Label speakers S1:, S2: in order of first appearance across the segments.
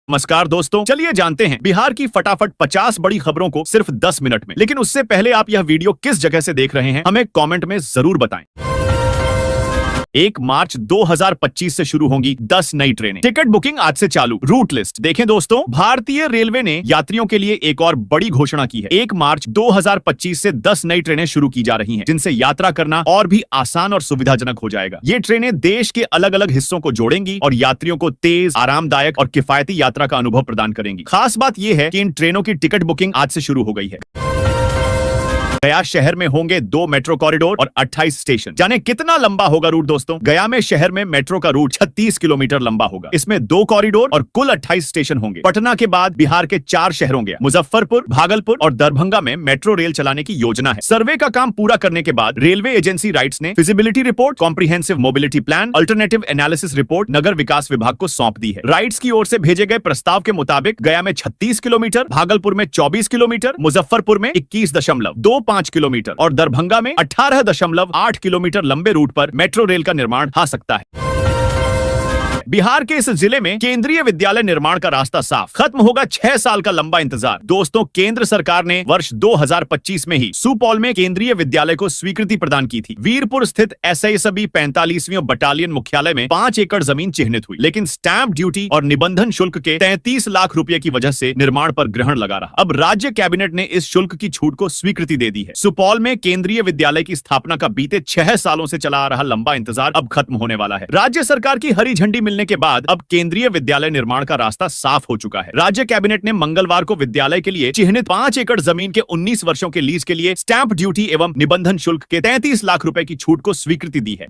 S1: नमस्कार दोस्तों, चलिए जानते हैं बिहार की फटाफट 50 बड़ी खबरों को सिर्फ 10 मिनट में। लेकिन उससे पहले आप यह वीडियो किस जगह से देख रहे हैं हमें कमेंट में जरूर बताएं। 1 मार्च 2025 से शुरू होंगी 10 नई ट्रेनें। टिकट बुकिंग आज से चालू। रूट लिस्ट देखें दोस्तों, भारतीय रेलवे ने यात्रियों के लिए एक और बड़ी घोषणा की है। 1 मार्च 2025 से 10 नई ट्रेनें शुरू की जा रही हैं, जिनसे यात्रा करना और भी आसान और सुविधाजनक हो जाएगा। ये ट्रेनें देश के अलग अलग हिस्सों को जोड़ेंगी और यात्रियों को तेज, आरामदायक और किफायती यात्रा का अनुभव प्रदान करेंगी। खास बात यह है कि इन ट्रेनों की टिकट बुकिंग आज से शुरू हो गई है। गया शहर में होंगे 2 मेट्रो कॉरिडोर और 28 स्टेशन। जाने कितना लंबा होगा रूट दोस्तों। गया में शहर में मेट्रो का रूट 36 किलोमीटर लंबा होगा। इसमें 2 कॉरिडोर और कुल 28 स्टेशन होंगे। पटना के बाद बिहार के 4 शहरों गया, मुजफ्फरपुर, भागलपुर और दरभंगा में मेट्रो रेल चलाने की योजना है। सर्वे का काम पूरा करने के बाद रेलवे एजेंसी राइट्स ने feasibility report, comprehensive mobility plan, alternative analysis report नगर विकास विभाग को सौंप दी है। राइट्स की ओर से भेजे गए प्रस्ताव के मुताबिक गया में 36 किलोमीटर, भागलपुर में 24 किलोमीटर, मुजफ्फरपुर में 21.25 किलोमीटर और दरभंगा में 18.8 किलोमीटर लंबे रूट पर मेट्रो रेल का निर्माण हो सकता है। बिहार के इस जिले में केंद्रीय विद्यालय निर्माण का रास्ता साफ। खत्म होगा 6 साल का लंबा इंतजार। दोस्तों, केंद्र सरकार ने वर्ष 2025 में ही सुपौल में केंद्रीय विद्यालय को स्वीकृति प्रदान की थी। वीरपुर स्थित एसआईएसबी 45वीं बटालियन मुख्यालय में 5 एकड़ जमीन चिन्हित हुई, लेकिन स्टैंप ड्यूटी और निबंधन शुल्क के 33 लाख रुपए की वजह से निर्माण पर ग्रहण लगा रहा। अब राज्य कैबिनेट ने इस शुल्क की छूट को स्वीकृति दे दी है। सुपौल में केंद्रीय विद्यालय की स्थापना का बीते 6 सालों से चला आ रहा लंबा इंतजार अब खत्म होने वाला है। राज्य सरकार की हरी झंडी मिलने के बाद अब केंद्रीय विद्यालय निर्माण का रास्ता साफ हो चुका है। राज्य कैबिनेट ने मंगलवार को विद्यालय के लिए चिन्हित 5 एकड़ जमीन के 19 वर्षों के लीज के लिए स्टैंप ड्यूटी एवं निबंधन शुल्क के 33 लाख रुपए की छूट को स्वीकृति दी है।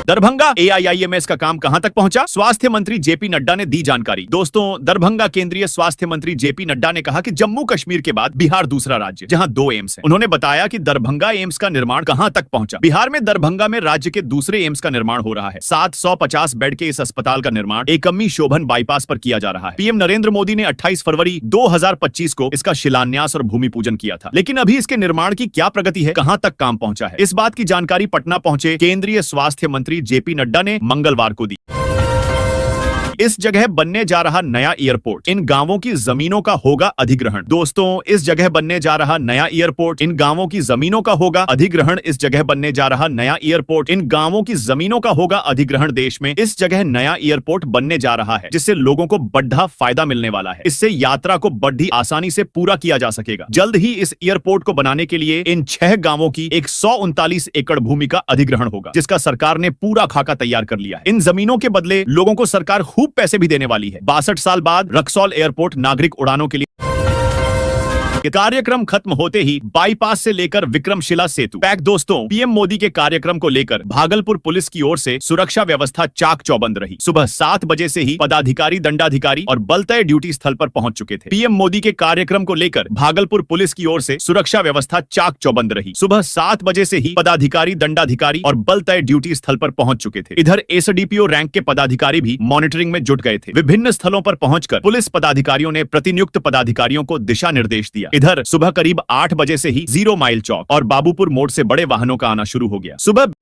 S1: दरभंगा AIIMS का काम कहां तक पहुंचा? स्वास्थ्य मंत्री जेपी नड्डा ने दी जानकारी। दोस्तों, दरभंगा केंद्रीय स्वास्थ्य मंत्री जेपी नड्डा ने कहा कि जम्मू कश्मीर के बाद बिहार दूसरा राज्य जहां 2 एम्स हैं। उन्होंने बताया कि दरभंगा एम्स का निर्माण कहां तक पहुंचा। बिहार में दरभंगा में राज्य के दूसरे एम्स का निर्माण हो रहा है। 750 बेड के इस अस्पताल का निर्माण एकमी शोभन बाईपास पर किया जा रहा है। पीएम नरेंद्र मोदी ने 28 फरवरी 2025 को इसका शिलान्यास और भूमि पूजन किया था। लेकिन अभी इसके निर्माण की क्या प्रगति है, कहां तक काम पहुंचा है, इस बात की जानकारी पटना पहुंचे केंद्रीय स्वास्थ्य मंत्री जेपी नड्डा ने मंगलवार को दी। इस जगह बनने जा रहा नया एयरपोर्ट, इन गांवों की जमीनों का होगा अधिग्रहण। दोस्तों, इस जगह बनने जा रहा नया एयरपोर्ट इन गांवों की जमीनों का होगा अधिग्रहण। इस जगह बनने जा रहा नया एयरपोर्ट इन गांवों की जमीनों का होगा अधिग्रहण। देश में इस जगह नया एयरपोर्ट बनने जा रहा है, जिससे लोगों को बड़ा फायदा मिलने वाला है। इससे यात्रा को बड़ी आसानी से पूरा किया जा सकेगा। जल्द ही इस एयरपोर्ट को बनाने के लिए इन 6 गांवों की 139 एकड़ भूमि का अधिग्रहण होगा, जिसका सरकार ने पूरा खाका तैयार कर लिया है। इन जमीनों के बदले लोगों को सरकार खूब पैसे भी देने वाली है। 62 साल बाद रक्सौल एयरपोर्ट नागरिक उड़ानों के लिए कार्यक्रम खत्म होते ही बाईपास से लेकर विक्रमशिला सेतु पैक। दोस्तों, पीएम मोदी के कार्यक्रम को लेकर भागलपुर पुलिस की ओर से सुरक्षा व्यवस्था चाक चौबंद रही। सुबह 7 बजे से ही पदाधिकारी, दंडाधिकारी और बल तय ड्यूटी स्थल पर पहुंच चुके थे। पीएम मोदी के कार्यक्रम को लेकर भागलपुर पुलिस की ओर से सुरक्षा व्यवस्था चाक चौबंद रही। सुबह 7 बजे से ही पदाधिकारी, दंडाधिकारी और बल तय ड्यूटी स्थल पर पहुंच चुके थे। इधर एसडीपीओ रैंक के पदाधिकारी भी मॉनिटरिंग में जुट गए थे। विभिन्न स्थलों पर पहुंचकर पुलिस पदाधिकारियों ने प्रतिनियुक्त पदाधिकारियों को दिशा निर्देश दिया। इधर सुबह करीब 8 बजे से ही 0 माइल चौक और बाबूपुर मोड़ से बड़े वाहनों का आना शुरू हो गया। सुबह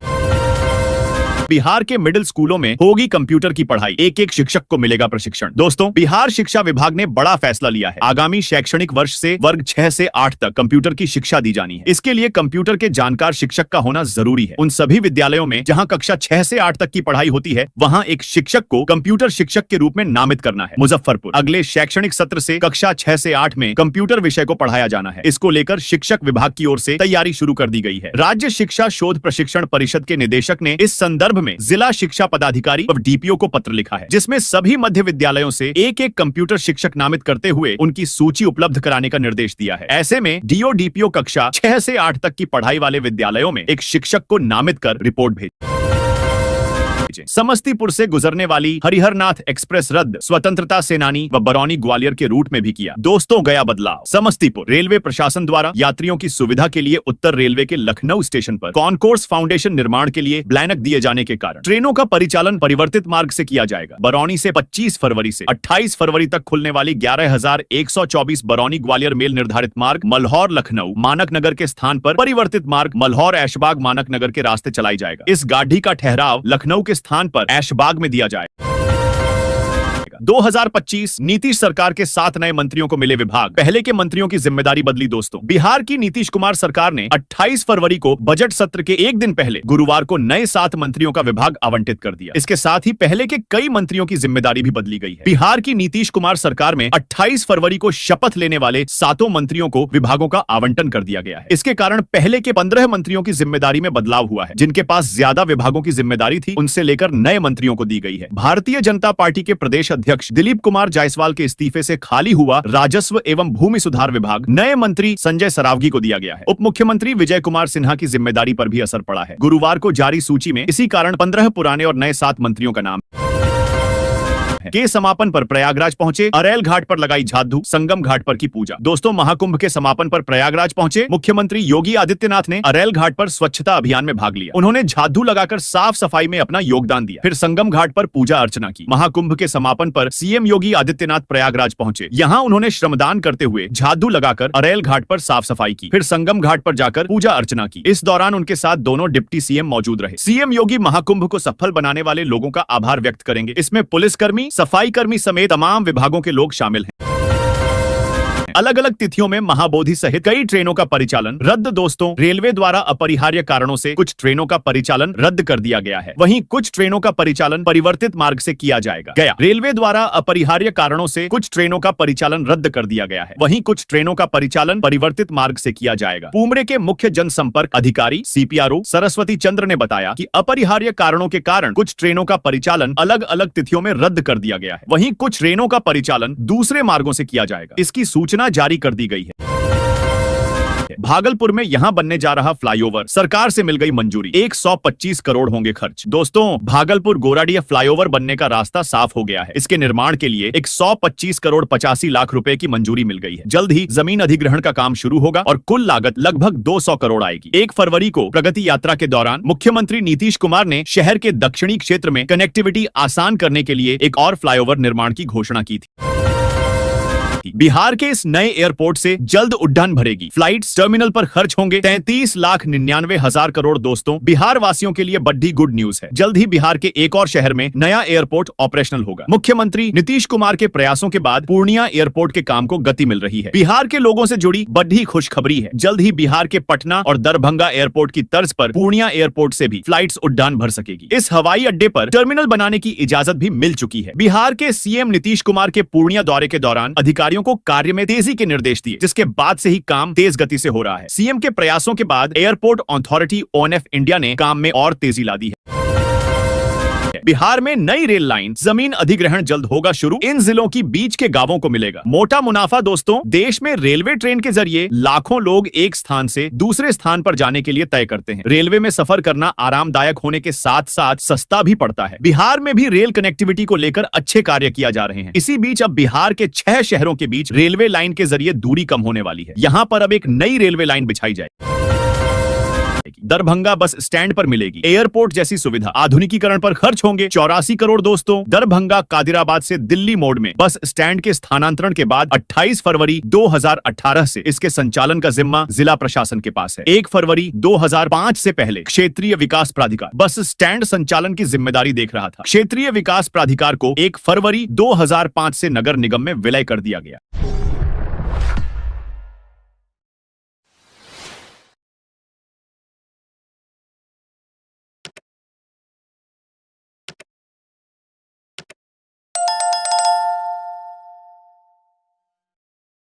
S1: बिहार के मिडिल स्कूलों में होगी कंप्यूटर की पढ़ाई, एक शिक्षक को मिलेगा प्रशिक्षण। दोस्तों, बिहार शिक्षा विभाग ने बड़ा फैसला लिया है। आगामी शैक्षणिक वर्ष से वर्ग 6 से 8 तक कंप्यूटर की शिक्षा दी जानी है। इसके लिए कंप्यूटर के जानकार शिक्षक का होना जरूरी है। उन सभी विद्यालयों में जहां कक्षा 6 से 8 तक की पढ़ाई होती है, वहां एक शिक्षक को कंप्यूटर शिक्षक के रूप में नामित करना है। मुजफ्फरपुर अगले शैक्षणिक सत्र से कक्षा 6 से 8 में कंप्यूटर विषय को पढ़ाया जाना है। इसको लेकर शिक्षक विभाग की ओर से तैयारी शुरू कर दी गई है। राज्य शिक्षा शोध प्रशिक्षण परिषद के निदेशक ने इस संदर्भ में जिला शिक्षा पदाधिकारी और डीपीओ को पत्र लिखा है, जिसमें सभी मध्य विद्यालयों से एक कंप्यूटर शिक्षक नामित करते हुए उनकी सूची उपलब्ध कराने का निर्देश दिया है। ऐसे में डीओ डीपीओ कक्षा 6 से 8 तक की पढ़ाई वाले विद्यालयों में एक शिक्षक को नामित कर रिपोर्ट भेजें। समस्तीपुर से गुजरने वाली हरिहरनाथ एक्सप्रेस रद्द, स्वतंत्रता सेनानी व बरौनी ग्वालियर के रूट में भी किया। दोस्तों, गया बदलाव। समस्तीपुर रेलवे प्रशासन द्वारा यात्रियों की सुविधा के लिए उत्तर रेलवे के लखनऊ स्टेशन पर कॉन्कोर्स फाउंडेशन निर्माण के लिए ब्लैनक दिए जाने के कारण ट्रेनों का परिचालन परिवर्तित मार्ग से किया जाएगा। बरौनी से 25 फरवरी से 28 फरवरी तक खुलने वाली 11,124 बरौनी ग्वालियर मेल निर्धारित मार्ग मल्हौर लखनऊ मानक नगर के स्थान पर परिवर्तित मार्ग मल्हौर ऐशबाग मानक नगर के रास्ते चलाई जाएगा। इस गाड़ी का ठहराव लखनऊ के स्थान पर ऐशबाग में दिया जाए। 2025 नीतीश सरकार के 7 नए मंत्रियों को मिले विभाग, पहले के मंत्रियों की जिम्मेदारी बदली। दोस्तों, बिहार की नीतीश कुमार सरकार ने 28 फरवरी को बजट सत्र के एक दिन पहले गुरुवार को नए 7 मंत्रियों का विभाग आवंटित कर दिया। इसके साथ ही पहले के कई मंत्रियों की जिम्मेदारी भी बदली गई है। बिहार की नीतीश कुमार सरकार में 28 फरवरी को शपथ लेने वाले 7 मंत्रियों को विभागों का आवंटन कर दिया गया है। इसके कारण पहले के 15 मंत्रियों की जिम्मेदारी में बदलाव हुआ है। जिनके पास ज्यादा विभागों की जिम्मेदारी थी, उनसे लेकर नए मंत्रियों को दी गई है। भारतीय जनता पार्टी के प्रदेश अध्यक्ष दिलीप कुमार जायसवाल के इस्तीफे से खाली हुआ राजस्व एवं भूमि सुधार विभाग नए मंत्री संजय सरावगी को दिया गया है। उप मुख्यमंत्री विजय कुमार सिन्हा की जिम्मेदारी पर भी असर पड़ा है। गुरुवार को जारी सूची में इसी कारण 15 पुराने और नए 7 मंत्रियों का नाम के समापन पर प्रयागराज पहुंचे, अरैल घाट पर लगाई झादू, संगम घाट पर की पूजा। दोस्तों, महाकुंभ के समापन पर प्रयागराज पहुंचे मुख्यमंत्री योगी आदित्यनाथ ने अरैल घाट पर स्वच्छता अभियान में भाग लिया। उन्होंने झादू लगाकर साफ सफाई में अपना योगदान दिया, फिर संगम घाट पर पूजा अर्चना की। महाकुंभ के समापन पर सीएम योगी आदित्यनाथ प्रयागराज पहुंचे। यहाँ उन्होंने श्रमदान करते हुए झादू लगाकर अरैल घाट पर साफ सफाई की, फिर संगम घाट पर जाकर पूजा अर्चना की। इस दौरान उनके साथ दोनों डिप्टी सीएम मौजूद रहे। सीएम योगी महाकुंभ को सफल बनाने वाले लोगों का आभार व्यक्त करेंगे। इसमें पुलिसकर्मी, सफाई कर्मी समेत तमाम विभागों के लोग शामिल हैं। अलग अलग तिथियों में महाबोधि सहित कई ट्रेनों का परिचालन रद्द। दोस्तों, रेलवे द्वारा अपरिहार्य कारणों से कुछ ट्रेनों का परिचालन रद्द कर दिया गया है। वहीं कुछ ट्रेनों का परिचालन परिवर्तित मार्ग से किया जाएगा। गया रेलवे द्वारा अपरिहार्य कारणों से कुछ ट्रेनों का परिचालन रद्द कर दिया गया है। वहीं कुछ ट्रेनों का परिचालन परिवर्तित मार्ग से किया जाएगा। पुमरे के मुख्य जनसंपर्क अधिकारी CPRO सरस्वती चंद्र ने बताया कि अपरिहार्य कारणों के कारण कुछ ट्रेनों का परिचालन अलग अलग तिथियों में रद्द कर दिया गया है। वहीं कुछ ट्रेनों का परिचालन दूसरे मार्गों से किया जाएगा। इसकी सूचना जारी कर दी गई है। भागलपुर में यहां बनने जा रहा फ्लाईओवर सरकार से मिल गई मंजूरी, 125 करोड़ होंगे खर्च। दोस्तों, भागलपुर गोराडीह फ्लाईओवर बनने का रास्ता साफ हो गया है। इसके निर्माण के लिए 125 करोड़ 85 लाख रुपए की मंजूरी मिल गई है। जल्द ही जमीन अधिग्रहण का काम शुरू होगा और कुल लागत लगभग 200 करोड़ आएगी। 1 फरवरी को प्रगति यात्रा के दौरान मुख्यमंत्री नीतीश कुमार ने शहर के दक्षिणी क्षेत्र में कनेक्टिविटी आसान करने के लिए एक और फ्लाईओवर निर्माण की घोषणा की थी। बिहार के इस नए एयरपोर्ट से जल्द उड़ान भरेगी। फ्लाइट्स टर्मिनल पर खर्च होंगे 33,99,000 करोड़। दोस्तों, बिहार वासियों के लिए बड़ी गुड न्यूज है। जल्द ही बिहार के एक और शहर में नया एयरपोर्ट ऑपरेशनल होगा। मुख्यमंत्री नीतीश कुमार के प्रयासों के बाद पूर्णिया एयरपोर्ट के काम को गति मिल रही है। बिहार के लोगों से जुड़ी बड़ी खुशखबरी है। जल्द ही बिहार के पटना और दरभंगा एयरपोर्ट की तर्ज पर पूर्णिया एयरपोर्ट से भी फ्लाइट्स उड़ान भर सकेगी। इस हवाई अड्डे पर टर्मिनल बनाने की इजाजत भी मिल चुकी है। बिहार के सीएम नीतीश कुमार के पूर्णिया दौरे के दौरान अधिकारियों को कार्य में तेजी के निर्देश दिए, जिसके बाद से ही काम तेज गति से हो रहा है। सीएम के प्रयासों के बाद एयरपोर्ट अथॉरिटी ONF इंडिया ने काम में और तेजी ला दी है। बिहार में नई रेल लाइन जमीन अधिग्रहण जल्द होगा शुरू। इन जिलों की बीच के गांवों को मिलेगा मोटा मुनाफा। दोस्तों, देश में रेलवे ट्रेन के जरिए लाखों लोग एक स्थान से दूसरे स्थान पर जाने के लिए तय करते हैं। रेलवे में सफर करना आरामदायक होने के साथ साथ सस्ता भी पड़ता है। बिहार में भी रेल कनेक्टिविटी को लेकर अच्छे कार्य किया जा रहे हैं। इसी बीच अब बिहार के 6 शहरों के बीच रेलवे लाइन के जरिए दूरी कम होने वाली है। यहाँ पर अब एक नई रेलवे लाइन बिछाई जाए। दरभंगा बस स्टैंड पर मिलेगी एयरपोर्ट जैसी सुविधा। आधुनिकीकरण पर खर्च होंगे 84 करोड़। दोस्तों, दरभंगा कादिराबाद से दिल्ली मोड में बस स्टैंड के स्थानांतरण के बाद 28 फरवरी 2018 से इसके संचालन का जिम्मा जिला प्रशासन के पास है। 1 फरवरी 2005 से पहले क्षेत्रीय विकास प्राधिकार बस स्टैंड संचालन की जिम्मेदारी देख रहा था। क्षेत्रीय विकास प्राधिकार को 1 फरवरी 2005 से नगर निगम में विलय कर दिया गया।